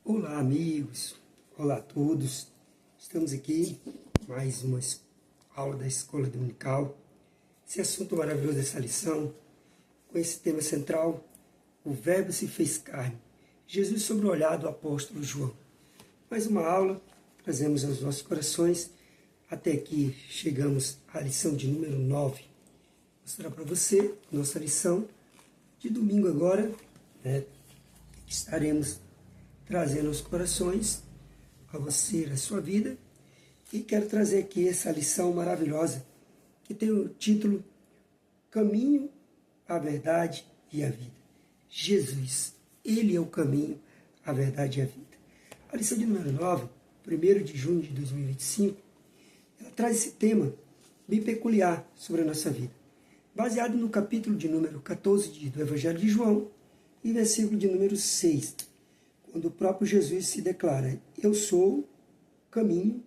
Olá, amigos. Olá a todos. Estamos aqui mais uma aula da Escola Dominical. Esse assunto maravilhoso dessa lição, com esse tema central, o Verbo se fez carne. Jesus sobre o olhar do apóstolo João. Mais uma aula, trazemos aos nossos corações. Até aqui chegamos à lição de número 9. Vou mostrar para você nossa lição de domingo agora, estaremos trazendo aos corações, a você, a sua vida, e quero trazer aqui essa lição maravilhosa, que tem o título Caminho, a Verdade e a Vida. Jesus, Ele é o caminho, a verdade e a vida. A lição de número 9, 1º de junho de 2025, ela traz esse tema bem peculiar sobre a nossa vida, baseado no capítulo de número 14 do Evangelho de João, e versículo de número 6, quando o próprio Jesus se declara: eu sou o caminho,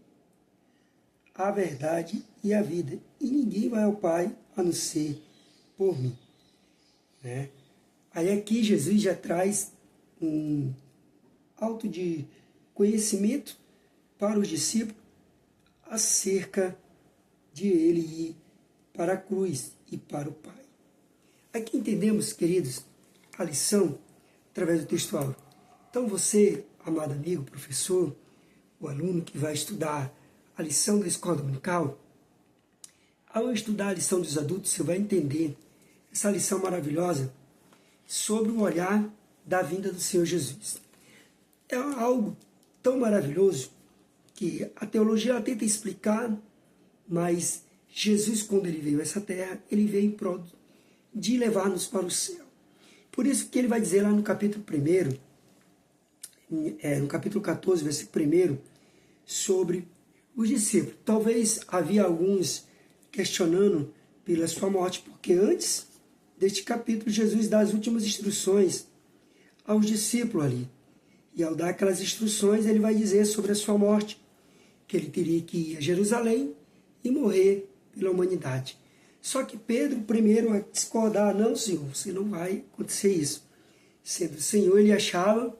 a verdade e a vida, e ninguém vai ao Pai a não ser por mim. Aí aqui Jesus já traz um auto de conhecimento para os discípulos acerca de ele ir para a cruz e para o Pai. Aqui entendemos, queridos, a lição através do texto áureo. Então você, amado amigo, professor, o aluno que vai estudar a lição da escola dominical, ao estudar a lição dos adultos, você vai entender essa lição maravilhosa sobre o olhar da vinda do Senhor Jesus. É algo tão maravilhoso que a teologia ela tenta explicar, mas Jesus, quando ele veio a essa terra, ele veio em prol de levar-nos para o céu. Por isso que ele vai dizer lá no capítulo 1, no capítulo 14, versículo 1, sobre os discípulos. Talvez havia alguns questionando pela sua morte, porque antes deste capítulo Jesus dá as últimas instruções aos discípulos ali. E ao dar aquelas instruções, ele vai dizer sobre a sua morte, que ele teria que ir a Jerusalém e morrer pela humanidade. Só que Pedro, primeiro, a discordar: não, Senhor, você não vai acontecer isso. Sendo o Senhor, ele achava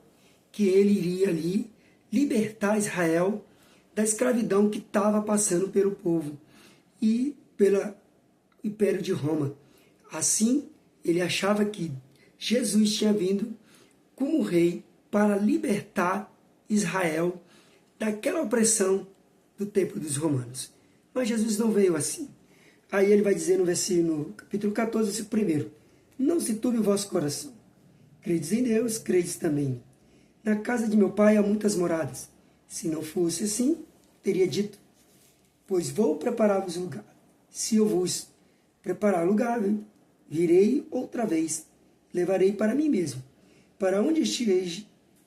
que ele iria ali libertar Israel da escravidão que estava passando pelo povo e pelo Império de Roma. Assim, ele achava que Jesus tinha vindo como rei para libertar Israel daquela opressão do tempo dos romanos. Mas Jesus não veio assim. Aí ele vai dizer no capítulo 14, versículo 1, não se turbe o vosso coração. Credes em Deus, credes também em mim. Na casa de meu pai há muitas moradas. Se não fosse assim, teria dito, pois vou preparar-vos lugar. Se eu vos preparar lugar, virei outra vez, levarei para mim mesmo, para onde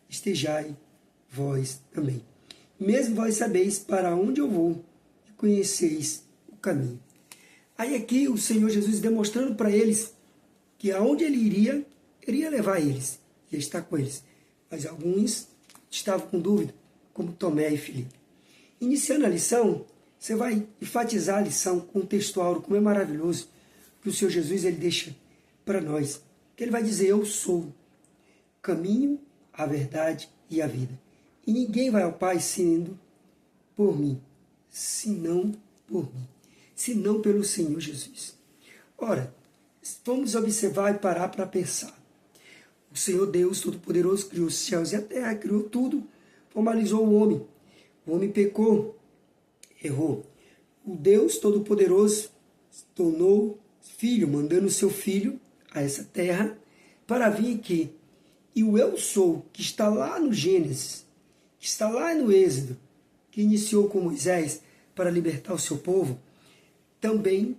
estejai vós também. Mesmo vós sabeis para onde eu vou e conheceis o caminho. Aí aqui o Senhor Jesus demonstrando para eles que aonde ele iria levar eles, ia estar com eles. Mas alguns estavam com dúvida, como Tomé e Filipe. Iniciando a lição, você vai enfatizar a lição com o texto áureo, como é maravilhoso, que o Senhor Jesus ele deixa para nós. Que ele vai dizer: eu sou o caminho, a verdade e a vida. E ninguém vai ao Pai sendo por mim, senão por mim, senão pelo Senhor Jesus. Ora, vamos observar e parar para pensar. O Senhor Deus Todo-Poderoso criou os céus e a terra, criou tudo, formalizou o homem. O homem pecou, errou. O Deus Todo-Poderoso se tornou filho, mandando o seu filho a essa terra para vir aqui. E o eu sou, que está lá no Gênesis, que está lá no Êxodo, que iniciou com Moisés para libertar o seu povo, também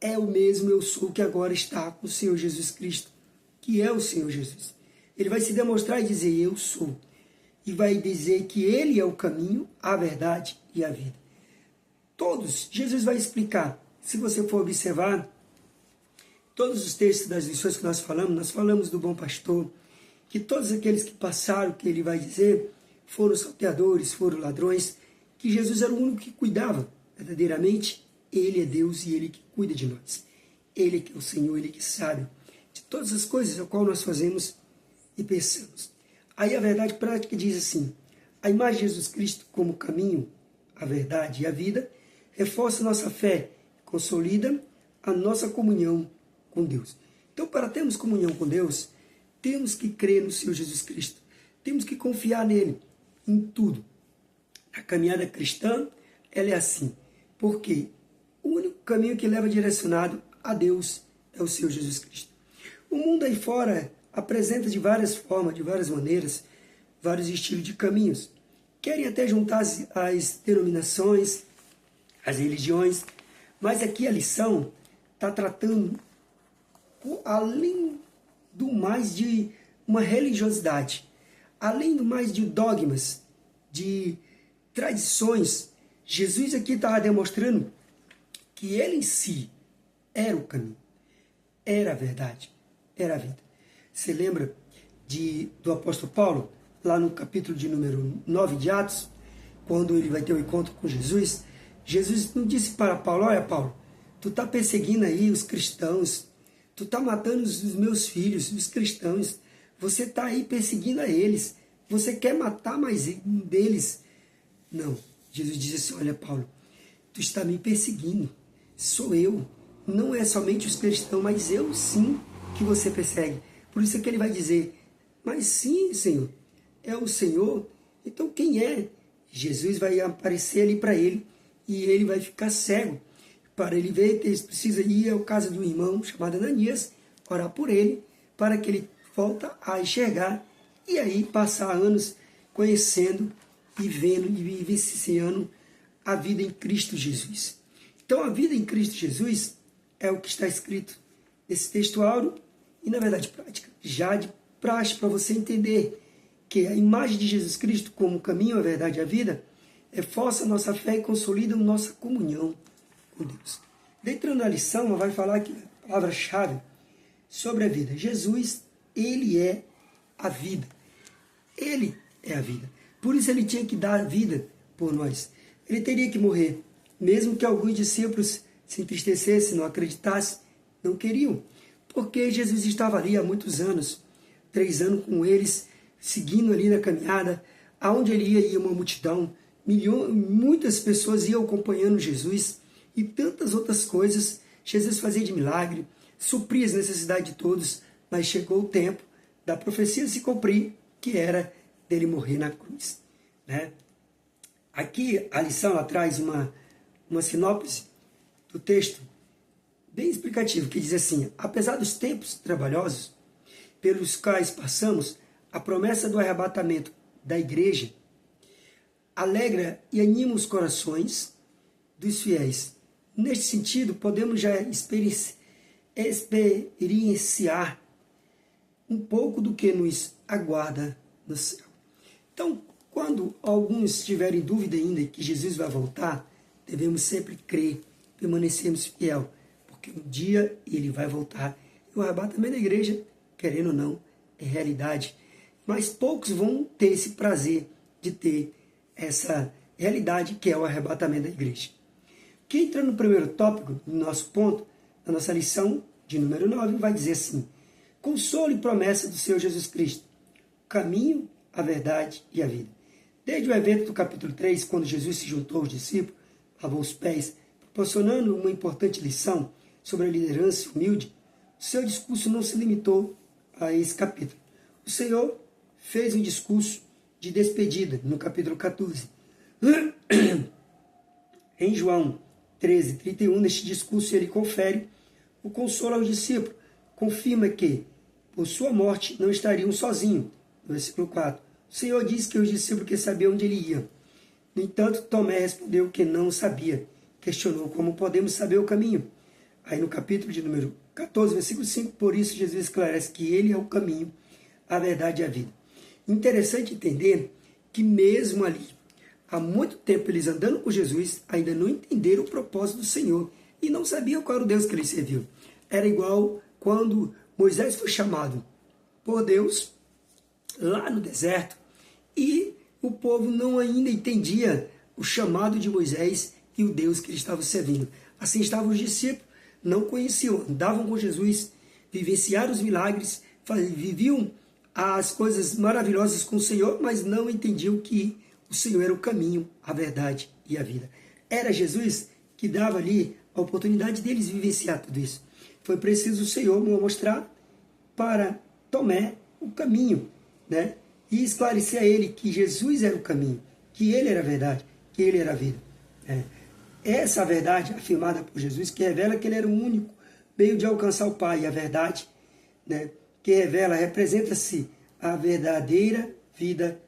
é o mesmo eu sou que agora está com o Senhor Jesus Cristo, que é o Senhor Jesus. Ele vai se demonstrar e dizer: eu sou. E vai dizer que ele é o caminho, a verdade e a vida. Todos, Jesus vai explicar. Se você for observar, todos os textos das lições que nós falamos do bom pastor, que todos aqueles que passaram, que ele vai dizer, foram salteadores, foram ladrões, que Jesus era o único que cuidava. Verdadeiramente, ele é Deus e ele que cuida de nós. Ele que é o Senhor, ele que sabe de todas as coisas a qual nós fazemos e pensamos. Aí a verdade prática diz assim: a imagem de Jesus Cristo como caminho, a verdade e a vida reforça nossa fé, consolida a nossa comunhão com Deus. Então, para termos comunhão com Deus, temos que crer no Senhor Jesus Cristo. Temos que confiar nele em tudo. A caminhada cristã, ela é assim, porque o único caminho que leva direcionado a Deus é o Senhor Jesus Cristo. O mundo aí fora apresenta de várias formas, de várias maneiras, vários estilos de caminhos. Querem até juntar as denominações, as religiões, mas aqui a lição está tratando, além do mais, de uma religiosidade, além do mais de dogmas, de tradições. Jesus aqui estava demonstrando que ele em si era o caminho, era a verdade, era a vida. Você lembra do apóstolo Paulo, lá no capítulo de número 9 de Atos, quando ele vai ter um encontro com Jesus? Jesus não disse para Paulo: olha, Paulo, tu está perseguindo aí os cristãos, tu está matando os meus filhos, os cristãos, você está aí perseguindo a eles, você quer matar mais um deles. Não, Jesus disse assim: olha, Paulo, tu está me perseguindo, sou eu, não é somente os cristãos, mas eu sim que você persegue. Por isso é que ele vai dizer: mas sim, Senhor, é o Senhor, então quem é? Jesus vai aparecer ali para ele e ele vai ficar cego. Para ele ver, ele precisa ir ao casa de um irmão chamado Ananias, orar por ele, para que ele volta a enxergar e aí passar anos conhecendo e vendo e vivenciando a vida em Cristo Jesus. Então a vida em Cristo Jesus é o que está escrito nesse texto áureo e na verdade prática, já de praxe para você entender que a imagem de Jesus Cristo como o caminho, a verdade e a vida reforça a nossa fé e consolida a nossa comunhão com Deus. Dentro da lição, vai falar que a palavra-chave sobre a vida. Jesus, ele é a vida. Ele é a vida. Por isso ele tinha que dar a vida por nós. Ele teria que morrer. Mesmo que alguns discípulos se entristecessem, não acreditassem, não queriam. Porque Jesus estava ali há muitos anos, 3 anos com eles, seguindo ali na caminhada. Aonde ele ia uma multidão. Muitas pessoas iam acompanhando Jesus e tantas outras coisas. Jesus fazia de milagre, supria as necessidades de todos, mas chegou o tempo da profecia se cumprir, que era dele morrer na cruz. Né? Aqui a lição ela traz uma sinopse do texto bem explicativo, que diz assim: apesar dos tempos trabalhosos pelos quais passamos, a promessa do arrebatamento da igreja alegra e anima os corações dos fiéis. Neste sentido, podemos já experienciar um pouco do que nos aguarda no céu. Então, quando alguns tiverem dúvida ainda que Jesus vai voltar, devemos sempre crer, permanecermos fiel, porque um dia ele vai voltar. E o arrebatamento da igreja, querendo ou não, é realidade. Mas poucos vão ter esse prazer de ter essa realidade que é o arrebatamento da igreja. Que entra no primeiro tópico, no nosso ponto, da nossa lição de número 9, vai dizer assim: consolo e promessa do Senhor Jesus Cristo, caminho, a verdade e a vida. Desde o evento do capítulo 3, quando Jesus se juntou aos discípulos, lavou os pés, proporcionando uma importante lição sobre a liderança humilde, o seu discurso não se limitou a esse capítulo. O Senhor fez um discurso de despedida no capítulo 14. Em João 13:31, neste discurso ele confere o consolo aos discípulos, confirma que por sua morte não estariam sozinhos. No versículo 4, o Senhor disse que os discípulos que sabiam onde ele ia. No entanto, Tomé respondeu que não sabia, questionou como podemos saber o caminho. Aí no capítulo de número 14, versículo 5, por isso Jesus esclarece que ele é o caminho, a verdade e a vida. Interessante entender que mesmo ali, há muito tempo eles andando com Jesus, ainda não entenderam o propósito do Senhor e não sabiam qual era o Deus que eles serviam. Era igual quando Moisés foi chamado por Deus lá no deserto e o povo não ainda entendia o chamado de Moisés e o Deus que eles estavam servindo. Assim estavam os discípulos, não conheciam, andavam com Jesus, vivenciaram os milagres, viviam as coisas maravilhosas com o Senhor, mas não entendiam que o Senhor era o caminho, a verdade e a vida. Era Jesus que dava ali a oportunidade deles vivenciar tudo isso. Foi preciso o Senhor mostrar para Tomé o caminho, né? E esclarecer a ele que Jesus era o caminho, que ele era a verdade, que ele era a vida. Essa verdade afirmada por Jesus, que revela que ele era o único meio de alcançar o Pai, e a verdade, né, que revela, representa-se a verdadeira vida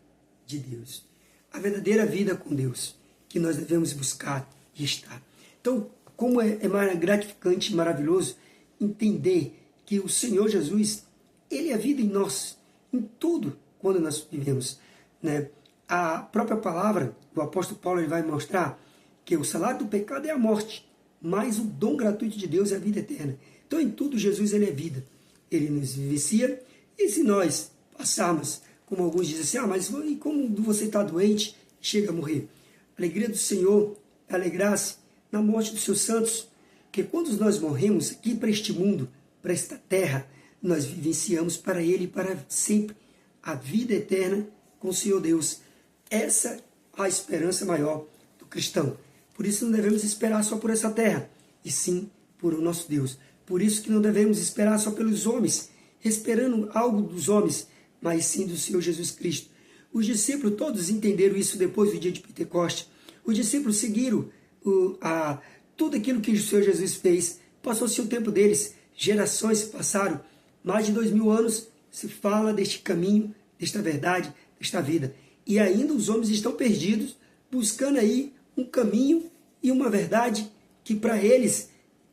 de Deus. A verdadeira vida com Deus, que nós devemos buscar e estar. Então, como é gratificante e maravilhoso entender que o Senhor Jesus, ele é a vida em nós, em tudo, quando nós vivemos, né? A própria palavra do apóstolo Paulo, ele vai mostrar que o salário do pecado é a morte, mas o dom gratuito de Deus é a vida eterna. Então, em tudo, Jesus, ele é vida. Ele nos vivencia, e se nós passarmos, como alguns dizem assim, mas e como você está doente e chega a morrer? A alegria do Senhor é alegrar-se na morte dos seus santos, porque quando nós morremos aqui para este mundo, para esta terra, nós vivenciamos para Ele para sempre a vida eterna com o Senhor Deus. Essa é a esperança maior do cristão. Por isso não devemos esperar só por essa terra, e sim por o nosso Deus. Por isso que não devemos esperar só pelos homens, esperando algo dos homens, mas sim do Senhor Jesus Cristo. Os discípulos todos entenderam isso depois do dia de Pentecostes. Os discípulos seguiram tudo aquilo que o Senhor Jesus fez. Passou-se o tempo deles, gerações se passaram, mais de 2000 anos se fala deste caminho, desta verdade, desta vida. E ainda os homens estão perdidos, buscando aí um caminho e uma verdade que para eles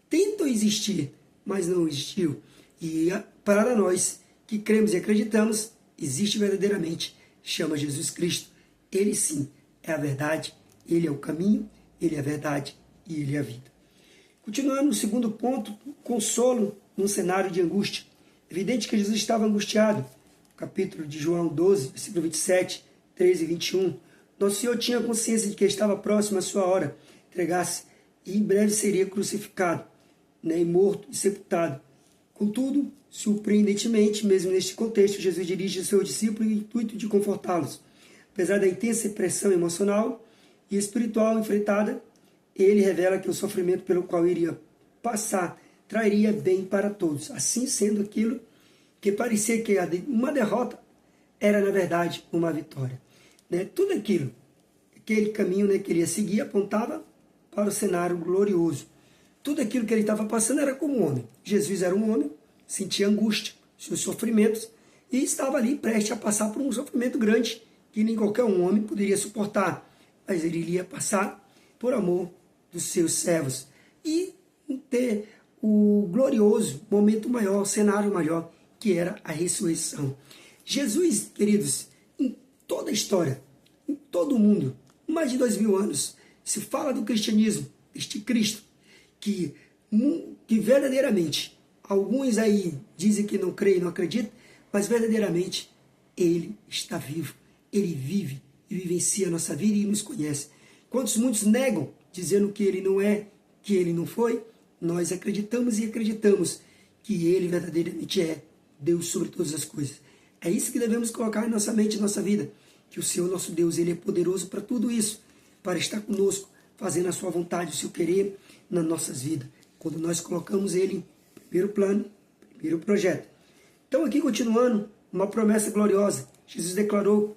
tentam existir, mas não existiu. E para nós que cremos e acreditamos, existe verdadeiramente, chama Jesus Cristo. Ele sim é a verdade, ele é o caminho, ele é a verdade e ele é a vida. Continuando no segundo ponto, consolo num cenário de angústia. Evidente que Jesus estava angustiado. Capítulo de João 12, versículo 27, 13 e 21. Nosso Senhor tinha consciência de que estava próximo à sua hora, entregar-se, e em breve seria crucificado, né, e morto e sepultado. Contudo, surpreendentemente, mesmo neste contexto, Jesus dirige seu discípulo em intuito de confortá-los. Apesar da intensa pressão emocional e espiritual enfrentada, ele revela que o sofrimento pelo qual iria passar traria bem para todos. Assim sendo, aquilo que parecia que uma derrota era, na verdade, uma vitória. Né? Tudo aquilo, aquele caminho, né, que ele ia seguir, apontava para o cenário glorioso. Tudo aquilo que ele estava passando era como um homem. Jesus era um homem, sentia angústia, seus sofrimentos, e estava ali prestes a passar por um sofrimento grande, que nem qualquer um homem poderia suportar. Mas ele iria passar por amor dos seus servos e ter o glorioso momento maior, o cenário maior, que era a ressurreição. Jesus, queridos, em toda a história, em todo o mundo, mais de 2000 anos, se fala do cristianismo, este Cristo, que verdadeiramente, alguns aí dizem que não creem, não acreditam, mas verdadeiramente ele está vivo, ele vive e vivencia a nossa vida e nos conhece. Quantos muitos negam, dizendo que ele não é, que ele não foi, nós acreditamos e acreditamos que ele verdadeiramente é Deus sobre todas as coisas. É isso que devemos colocar em nossa mente, em nossa vida, que o Senhor nosso Deus, ele é poderoso para tudo isso, para estar conosco, fazendo a sua vontade, o seu querer nas nossas vidas, quando nós colocamos ele em primeiro plano, primeiro projeto. Então aqui continuando, uma promessa gloriosa, Jesus declarou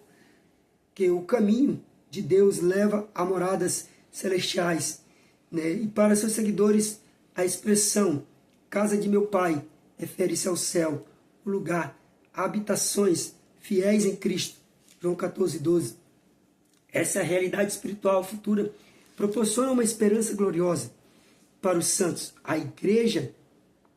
que o caminho de Deus leva a moradas celestiais, né? E para seus seguidores a expressão casa de meu Pai refere-se ao céu, o lugar, habitações fiéis em Cristo. João 14, 12. Essa é a realidade espiritual futura, proporciona uma esperança gloriosa para os santos. A igreja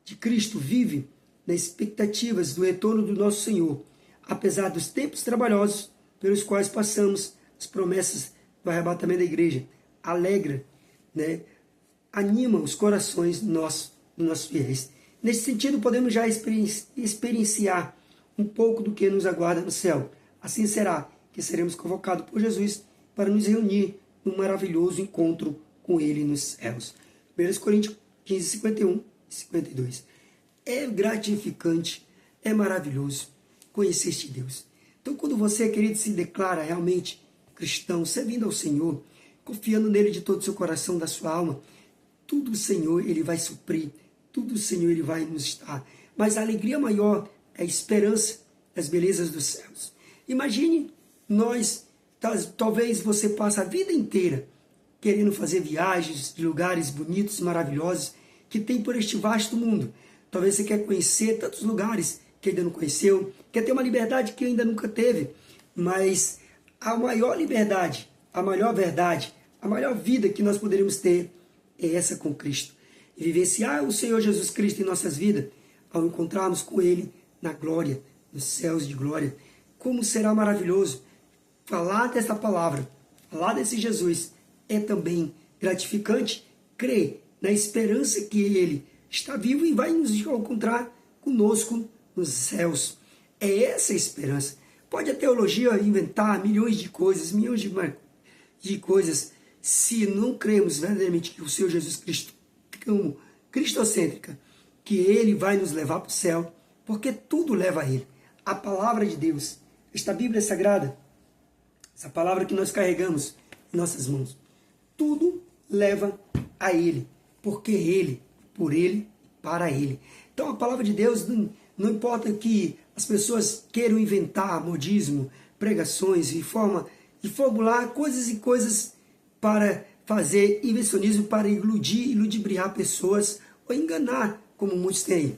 de Cristo vive nas expectativas do retorno do nosso Senhor, apesar dos tempos trabalhosos pelos quais passamos. As promessas do arrebatamento da igreja alegra, né, anima os corações dos nossos fiéis. Nesse sentido, podemos já experienciar um pouco do que nos aguarda no céu. Assim será que seremos convocados por Jesus para nos reunir num maravilhoso encontro com Ele nos céus. 1 Coríntios 15, 51 e 52. É gratificante, é maravilhoso conhecer este Deus. Então, quando você, querido, se declara realmente cristão, servindo ao Senhor, confiando nele de todo o seu coração, da sua alma, tudo o Senhor, ele vai suprir, tudo o Senhor, ele vai nos dar. Mas a alegria maior é a esperança das belezas dos céus. Imagine nós, talvez você passe a vida inteira querendo fazer viagens de lugares bonitos, maravilhosos, que tem por este vasto mundo. Talvez você quer conhecer tantos lugares que ainda não conheceu, quer ter uma liberdade que ainda nunca teve, mas a maior liberdade, a maior verdade, a maior vida que nós poderíamos ter é essa com Cristo. E vivenciar o Senhor Jesus Cristo em nossas vidas, ao encontrarmos com Ele na glória, nos céus de glória. Como será maravilhoso falar dessa palavra, falar desse Jesus, é também gratificante crer na esperança que Ele está vivo e vai nos encontrar conosco nos céus. É essa a esperança. Pode a teologia inventar milhões de coisas, milhões de coisas, se não cremos verdadeiramente que o Senhor Jesus Cristo, como cristocêntrica, que Ele vai nos levar para o céu, porque tudo leva a Ele. A palavra de Deus, esta Bíblia Sagrada, essa palavra que nós carregamos em nossas mãos, tudo leva a Ele, porque Ele, por Ele, para Ele. Então a palavra de Deus, não importa que as pessoas queiram inventar modismo, pregações e formular coisas e coisas para fazer invencionismo, para iludir e ludibriar pessoas ou enganar, como muitos têm.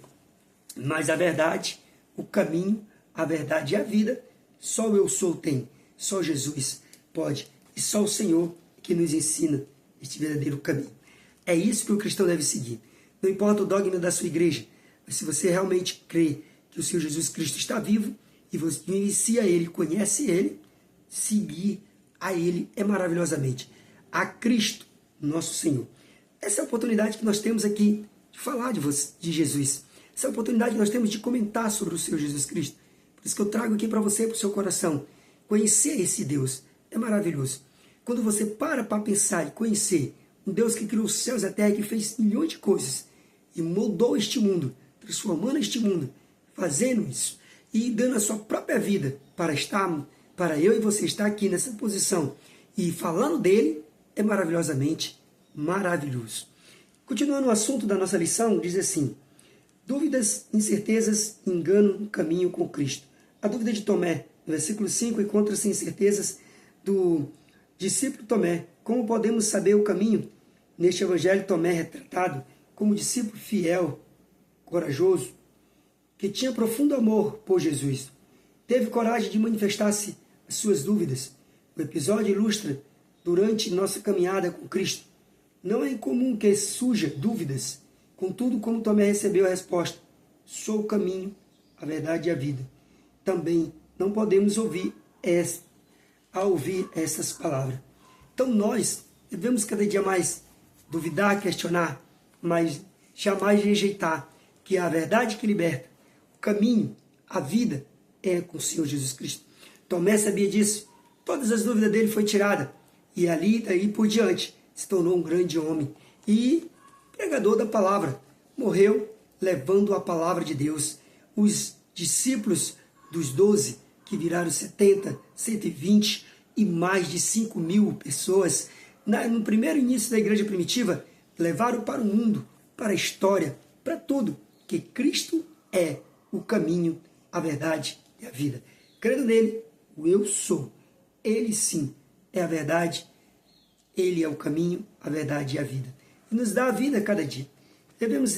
Mas a verdade, o caminho, a verdade e a vida, só eu sou tem. Só Jesus pode. E só o Senhor que nos ensina este verdadeiro caminho. É isso que o cristão deve seguir. Não importa o dogma da sua igreja, mas se você realmente crê que o Senhor Jesus Cristo está vivo e você inicia Ele, conhece Ele, seguir a Ele é maravilhosamente. A Cristo, nosso Senhor. Essa é a oportunidade que nós temos aqui de falar de Jesus. Essa é a oportunidade que nós temos de comentar sobre o Senhor Jesus Cristo. Por isso que eu trago aqui para você, para o seu coração. Conhecer esse Deus é maravilhoso. Quando você para pensar e conhecer um Deus que criou os céus e a terra, que fez milhões de coisas e moldou este mundo, transformando este mundo, fazendo isso e dando a sua própria vida para eu e você estar aqui nessa posição e falando dele, é maravilhosamente maravilhoso. Continuando o assunto da nossa lição, diz assim: dúvidas, incertezas, engano no caminho com Cristo. A dúvida de Tomé, no versículo 5, encontra-se incertezas do discípulo Tomé. Como podemos saber o caminho? Neste evangelho, Tomé é retratado como discípulo fiel, corajoso, que tinha profundo amor por Jesus. Teve coragem de manifestar-se as suas dúvidas. O episódio ilustra durante nossa caminhada com Cristo. Não é incomum que surja dúvidas. Contudo, como Tomé recebeu a resposta: sou o caminho, a verdade e a vida. Também não podemos ouvir essas palavras. Então nós devemos cada dia mais duvidar, questionar, mas jamais rejeitar que a verdade que liberta, o caminho, a vida é com o Senhor Jesus Cristo. Tomé sabia disso. Todas as dúvidas dele foram tiradas. E ali, daí por diante, se tornou um grande homem e pregador da palavra. Morreu levando a palavra de Deus. Os discípulos dos 12, que viraram 70, 120 e mais de 5.000 pessoas, no primeiro início da igreja primitiva, levaram para o mundo, para a história, para tudo, que Cristo é o caminho, a verdade e a vida. Crendo nele, o eu sou. Ele sim é a verdade, ele é o caminho, a verdade e a vida. E nos dá a vida a cada dia. Devemos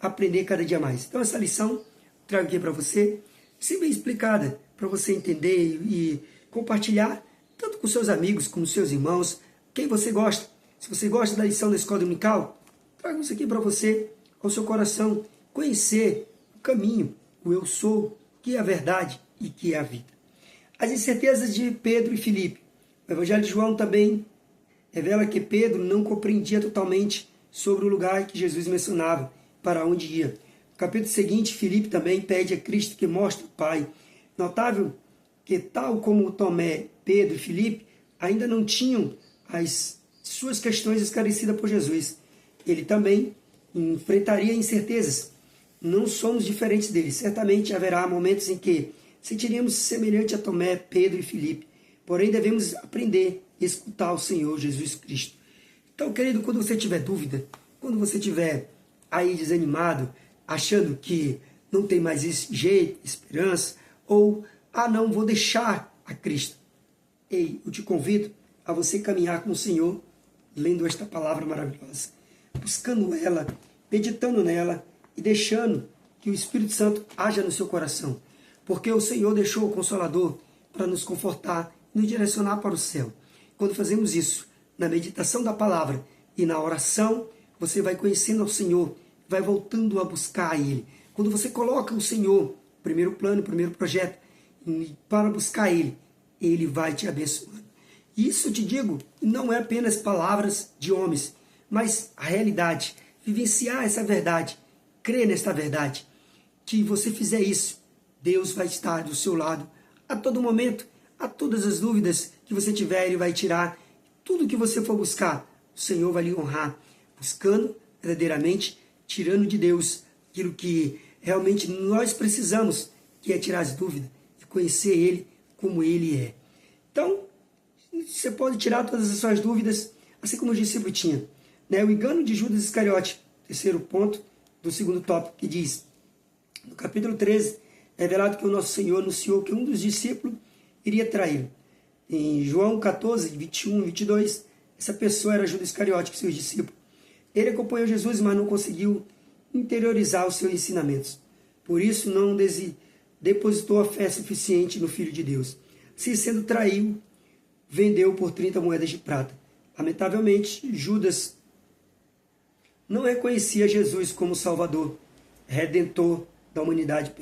aprender cada dia mais. Então essa lição trago aqui para você, sim, bem explicada, para você entender e compartilhar, tanto com seus amigos, como seus irmãos, quem você gosta. Se você gosta da lição da Escola Dominical, trago isso aqui para você, ao seu coração, conhecer o caminho, o eu sou, que é a verdade e que é a vida. As incertezas de Pedro e Filipe. O Evangelho de João também revela que Pedro não compreendia totalmente sobre o lugar que Jesus mencionava, para onde ia. No capítulo seguinte, Filipe também pede a Cristo que mostre o Pai. Notável que, tal como Tomé, Pedro e Filipe, ainda não tinham as suas questões esclarecidas por Jesus. Ele também enfrentaria incertezas. Não somos diferentes deles. Certamente haverá momentos em que sentiríamos semelhante a Tomé, Pedro e Filipe. Porém, devemos aprender a escutar o Senhor Jesus Cristo. Então, querido, quando você tiver dúvida, quando você estiver aí desanimado, achando que não tem mais esse jeito, esperança, ou, não, vou deixar a Cristo. Ei, eu te convido a você caminhar com o Senhor, lendo esta palavra maravilhosa, buscando ela, meditando nela e deixando que o Espírito Santo haja no seu coração. Porque o Senhor deixou o Consolador para nos confortar e nos direcionar para o céu. Quando fazemos isso, na meditação da palavra e na oração, você vai conhecendo ao Senhor, vai voltando a buscar Ele. Quando você coloca o Senhor, primeiro plano, primeiro projeto, para buscar Ele, Ele vai te abençoando. Isso eu te digo, não é apenas palavras de homens, mas a realidade, vivenciar essa verdade, crer nesta verdade, que você fizer isso, Deus vai estar do seu lado a todo momento, a todas as dúvidas que você tiver, Ele vai tirar. Tudo que você for buscar, o Senhor vai lhe honrar, buscando verdadeiramente, tirando de Deus aquilo que realmente nós precisamos, que é tirar as dúvidas e conhecer Ele como Ele é. Então, você pode tirar todas as suas dúvidas, assim como o discípulo tinha. O engano de Judas Iscariote, terceiro ponto do segundo tópico, que diz, no capítulo 13, é revelado que o nosso Senhor anunciou que um dos discípulos iria traí-lo. Em João 14, 21 e 22, essa pessoa era Judas Iscariote, que seus discípulos. Ele acompanhou Jesus, mas não conseguiu interiorizar os seus ensinamentos. Por isso, não depositou a fé suficiente no Filho de Deus. Se sendo traído, vendeu por 30 moedas de prata. Lamentavelmente, Judas não reconhecia Jesus como Salvador, Redentor da humanidade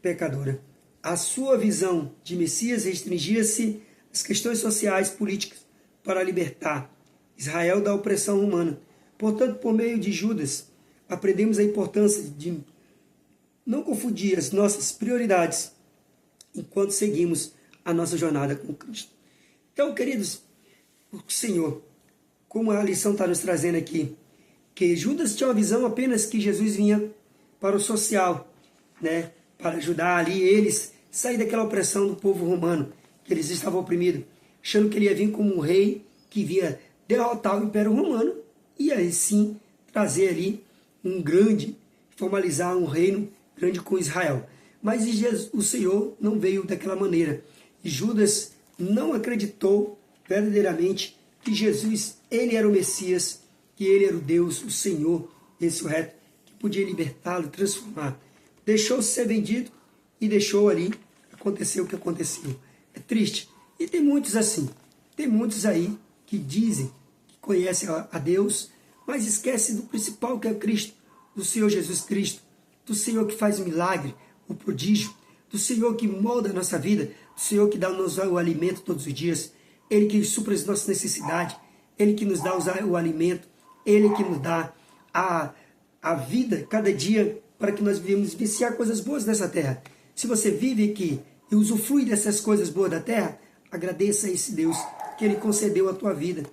pecadora. A sua visão de Messias restringia-se às questões sociais e políticas para libertar Israel da opressão romana. Portanto, por meio de Judas, aprendemos a importância de não confundir as nossas prioridades enquanto seguimos a nossa jornada com Cristo. Então, queridos, o Senhor, como a lição está nos trazendo aqui, que Judas tinha uma visão apenas que Jesus vinha para o social, para ajudar ali eles a sair daquela opressão do povo romano, que eles estavam oprimidos, achando que ele ia vir como um rei que vinha derrotar o Império Romano e aí sim trazer ali formalizar um reino grande com Israel. Mas o Senhor não veio daquela maneira. E Judas não acreditou verdadeiramente que Jesus, ele era o Messias, que ele era o Deus, o Senhor ressurreto, que podia libertá-lo, transformar. Deixou-se ser vendido e deixou ali acontecer o que aconteceu. É triste. E tem muitos assim. Tem muitos aí que dizem que conhecem a Deus, mas esquecem do principal, que é Cristo, do Senhor Jesus Cristo, do Senhor que faz o milagre, o prodígio, do Senhor que molda a nossa vida, do Senhor que dá-nos o alimento todos os dias, Ele que supra as nossas necessidades, Ele que nos dá o alimento, Ele que nos dá a vida cada dia para que nós vivamos vivenciar coisas boas nessa terra. Se você vive aqui e usufrui dessas coisas boas da terra, agradeça a esse Deus que Ele concedeu a tua vida.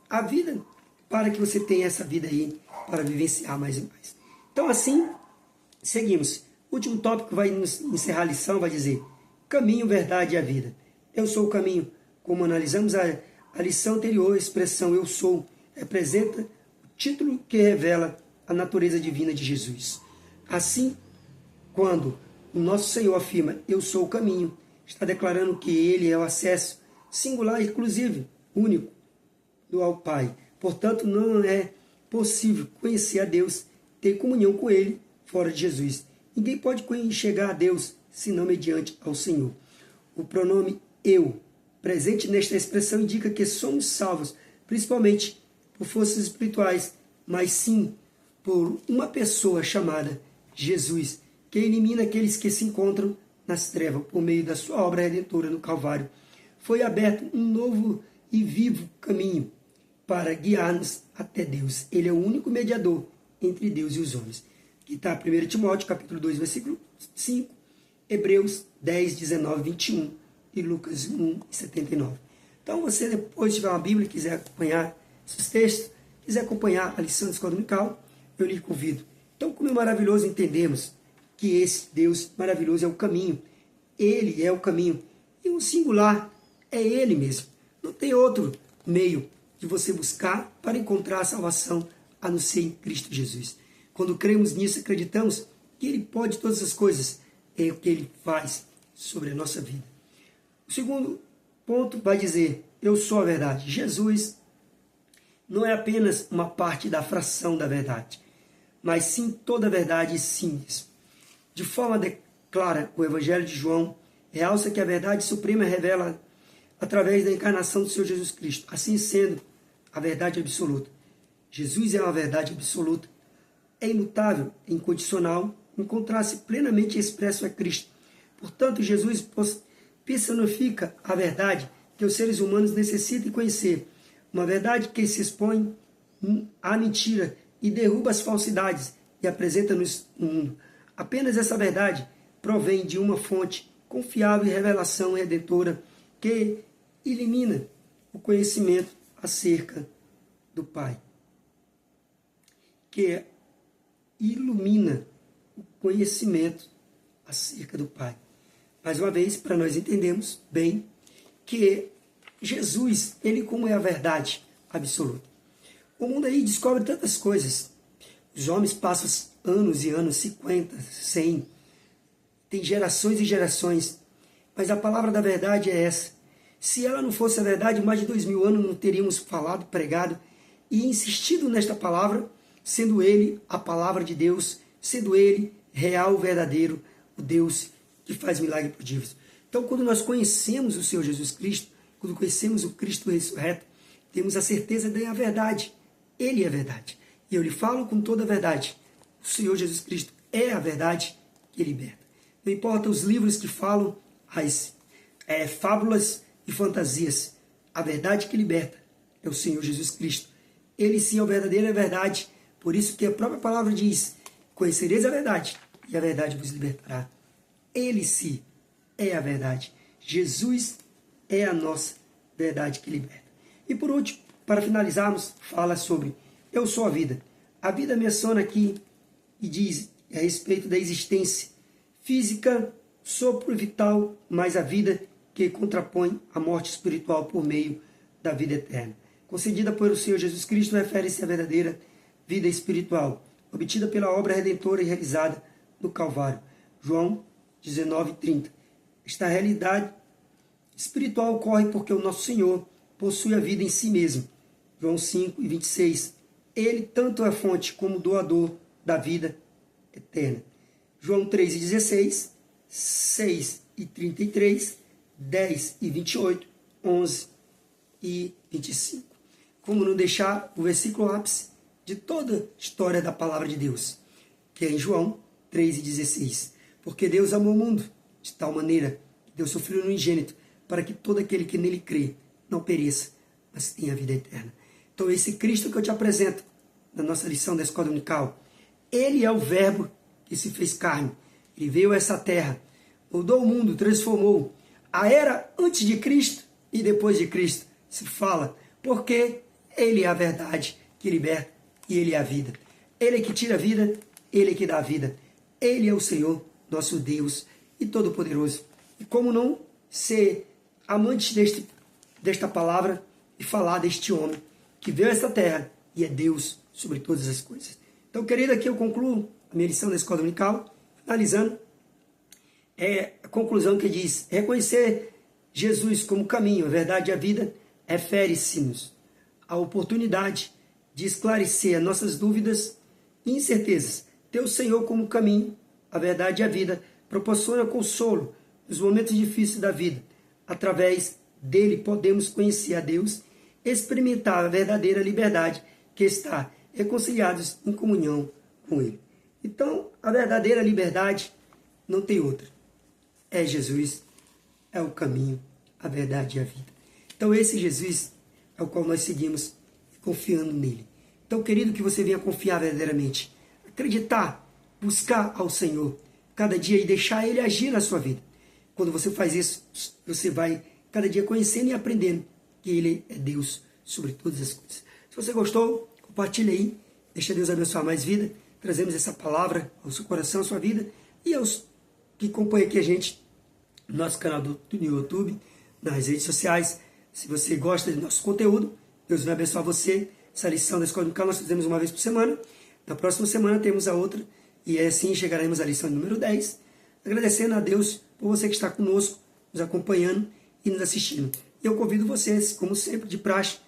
A vida para que você tenha essa vida aí, para vivenciar mais e mais. Então assim, seguimos. O último tópico vai encerrar a lição, vai dizer, caminho, verdade e a vida. Eu sou o caminho. Como analisamos a lição anterior, a expressão eu sou representa o título que revela a natureza divina de Jesus. Assim, quando o nosso Senhor afirma eu sou o caminho, está declarando que Ele é o acesso singular, inclusive, único ao Pai. Portanto, não é possível conhecer a Deus, ter comunhão com Ele fora de Jesus. Ninguém pode chegar a Deus senão mediante ao Senhor. O pronome eu, presente nesta expressão, indica que somos salvos, principalmente por forças espirituais, mas sim por uma pessoa chamada Jesus, que elimina aqueles que se encontram nas trevas por meio da sua obra redentora no Calvário. Foi aberto um novo e vivo caminho para guiar-nos até Deus. Ele é o único mediador entre Deus e os homens. Aqui está 1 Timóteo, capítulo 2, versículo 5, Hebreus 10, 19, 21 e Lucas 1, 79. Então, você depois tiver uma Bíblia e quiser acompanhar esses textos, quiser acompanhar a lição de escola dominical, eu lhe convido. Então, como é maravilhoso entendermos que esse Deus maravilhoso é o caminho. Ele é o caminho. E o singular é Ele mesmo. Não tem outro meio de você buscar para encontrar a salvação a não ser em Cristo Jesus. Quando cremos nisso, acreditamos que Ele pode todas as coisas. É o que Ele faz sobre a nossa vida. O segundo ponto vai dizer, eu sou a verdade. Jesus não é apenas uma parte da fração da verdade, mas sim toda a verdade, sim mesmo. De forma clara, o Evangelho de João realça que a verdade suprema revela através da encarnação do Senhor Jesus Cristo, assim sendo a verdade absoluta. Jesus é uma verdade absoluta, é imutável, é incondicional, encontrar-se plenamente expresso a Cristo. Portanto, Jesus personifica a verdade que os seres humanos necessitam conhecer, uma verdade que se expõe à mentira e derruba as falsidades e apresenta-nos no mundo. Apenas essa verdade provém de uma fonte confiável e revelação redentora que elimina o conhecimento acerca do Pai, que ilumina o conhecimento acerca do Pai. Mais uma vez, para nós entendermos bem que Jesus, Ele como é a verdade absoluta. O mundo aí descobre tantas coisas. Os homens passam anos e anos, 50, 100, tem gerações e gerações, mas a palavra da verdade é essa. Se ela não fosse a verdade, mais de 2000 anos não teríamos falado, pregado e insistido nesta palavra, sendo Ele a palavra de Deus, sendo Ele real, verdadeiro, o Deus que faz milagre por dívidas. Então, quando nós conhecemos o Senhor Jesus Cristo, quando conhecemos o Cristo ressurreto, temos a certeza da verdade. Ele é a verdade. E eu lhe falo com toda a verdade. O Senhor Jesus Cristo é a verdade que liberta. Não importa os livros que falam, as fábulas e fantasias. A verdade que liberta é o Senhor Jesus Cristo. Ele sim é o verdadeiro, é a verdade. Por isso que a própria palavra diz, conhecereis a verdade e a verdade vos libertará. Ele sim é a verdade. Jesus é a nossa verdade que liberta. E por último, para finalizarmos, fala sobre eu sou a vida. A vida menciona aqui e diz a respeito da existência física, sopro vital, mas a vida que contrapõe a morte espiritual por meio da vida eterna. Concedida pelo Senhor Jesus Cristo, refere-se à verdadeira vida espiritual, obtida pela obra redentora e realizada no Calvário. João 19:30. Esta realidade espiritual ocorre porque o nosso Senhor possui a vida em si mesmo. João 5:26. Ele tanto é fonte como doador da vida eterna. João 3:16, 6:33, 10:28, 11:25. Como não deixar o versículo ápice de toda a história da palavra de Deus, que é em João 3:16. Porque Deus amou o mundo de tal maneira que Deus seu Filho unigênito, para que todo aquele que nele crê não pereça, mas tenha a vida eterna. Então esse Cristo que eu te apresento na nossa lição da Escola Dominical, Ele é o Verbo que se fez carne. Ele veio a essa terra, mudou o mundo, transformou a era antes de Cristo e depois de Cristo. Se fala, porque Ele é a verdade que liberta e Ele é a vida. Ele é que tira a vida, Ele é que dá a vida. Ele é o Senhor, nosso Deus e Todo-Poderoso. E como não ser amante desta palavra e falar deste homem que veio a esta terra e é Deus sobre todas as coisas. Então, querido, aqui eu concluo a minha lição da Escola Dominical, finalizando a conclusão que diz, reconhecer Jesus como caminho, a verdade e a vida, refere-se-nos à oportunidade de esclarecer as nossas dúvidas e incertezas. Ter o Senhor como caminho, a verdade e a vida, proporciona consolo nos momentos difíceis da vida. Através dele podemos conhecer a Deus, experimentar a verdadeira liberdade que está reconciliados em comunhão com Ele. Então, a verdadeira liberdade não tem outra. É Jesus, é o caminho, a verdade e a vida. Então, esse Jesus é o qual nós seguimos confiando nele. Então, querido, que você venha confiar verdadeiramente, acreditar, buscar ao Senhor cada dia e deixar Ele agir na sua vida. Quando você faz isso, você vai cada dia conhecendo e aprendendo que Ele é Deus sobre todas as coisas. Se você gostou, compartilhe aí, deixa Deus abençoar mais vida, trazemos essa palavra ao seu coração, à sua vida, e aos que acompanham aqui a gente no nosso canal do YouTube, nas redes sociais. Se você gosta do nosso conteúdo, Deus vai abençoar você. Essa lição da Escola Dominical nós fazemos uma vez por semana. Na próxima semana temos a outra. E assim chegaremos à lição número 10. Agradecendo a Deus por você que está conosco, nos acompanhando e nos assistindo. Eu convido vocês, como sempre, de praxe,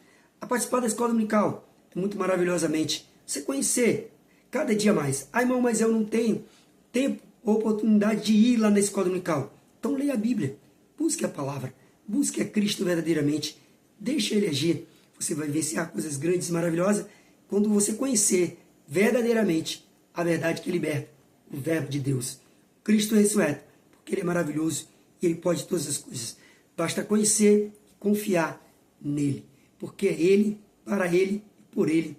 a participar da Escola Dominical. É muito maravilhosamente você conhecer cada dia mais. Ah, irmão, mas eu não tenho tempo ou oportunidade de ir lá na Escola Dominical. Então leia a Bíblia, busque a palavra, busque a Cristo verdadeiramente, deixe Ele agir. Você vai vencer coisas grandes e maravilhosas quando você conhecer verdadeiramente a verdade que liberta, o verbo de Deus. Cristo ressurreto, porque Ele é maravilhoso e Ele pode todas as coisas. Basta conhecer e confiar nele, porque é Ele, para Ele e por Ele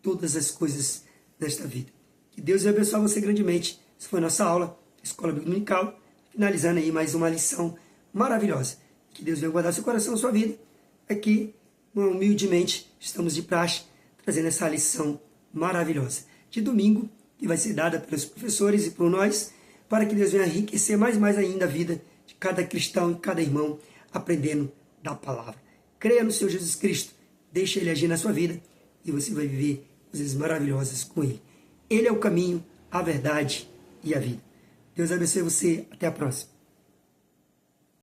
todas as coisas nesta vida. Que Deus vai abençoar você grandemente. Essa foi a nossa aula, Escola Bíblica Dominical, finalizando aí mais uma lição maravilhosa. Que Deus venha guardar seu coração, sua vida. Aqui, humildemente, estamos de praxe, trazendo essa lição maravilhosa de domingo, que vai ser dada pelos professores e por nós, para que Deus venha enriquecer mais ainda a vida de cada cristão e cada irmão, aprendendo da palavra. Creia no Senhor Jesus Cristo, deixe Ele agir na sua vida e você vai viver coisas maravilhosas com Ele. Ele é o caminho, a verdade e a vida. Deus abençoe você. Até a próxima.